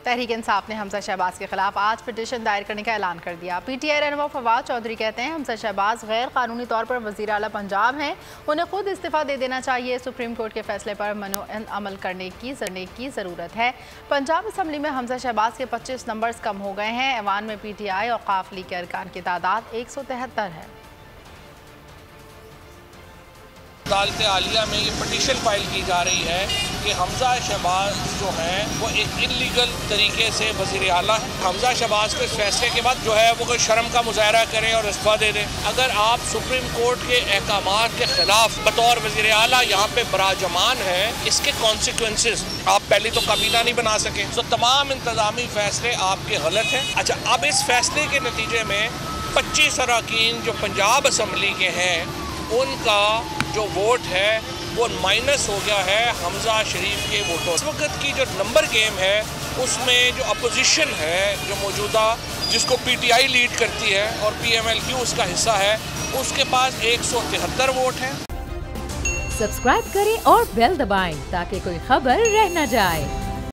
तहरीक इंसाफ ने हमजा शहबाज के खिलाफ आज पिटीशन दायर करने का ऐलान कर दिया। पीटीआई रहनुमा फवाद चौधरी कहते हैं हमजा शहबाज गैर कानूनी तौर पर वज़ीर आला पंजाब हैं, उन्हें खुद इस्तीफ़ा दे देना चाहिए। सुप्रीम कोर्ट के फैसले पर मनोअन अमल करने की ज़रूरत है। पंजाब असम्बली में हमजा शहबाज के 25 नंबर्स कम हो गए हैं। ऐवान में पीटीआई और काफ लीग के अरकान की तादाद 173 है। अदालत आलिया में ये पटिशन फाइल की जा रही है कि हमजा शहबाज जो हैं वो एक इलीगल तरीके से वज़ीर आला है। हमजा शहबाज के इस फैसले के बाद जो है वो कोई शर्म का मुजाहरा करें और इस्तीफ़ा दे दें। अगर आप सुप्रीम कोर्ट के अहकामात के खिलाफ बतौर वज़ीर आला यहाँ पे बराजमान है, इसके कॉन्सिक्वेंसेस आप पहले तो काबीना नहीं बना सके। तो तमाम इंतज़ामी फैसले आपके गलत हैं। अच्छा, अब इस फैसले के नतीजे में 25 अरकान जो पंजाब असम्बली के हैं उनका जो वोट है वो माइनस हो गया है हमजा शरीफ के वोटों। इस वक्त की जो नंबर गेम है उसमें जो अपोजिशन है जो मौजूदा जिसको पीटीआई लीड करती है और पीएमएलक्यू उसका हिस्सा है, उसके पास 173 वोट हैं। सब्सक्राइब करें और बेल दबाएं ताकि कोई खबर रह न जाए।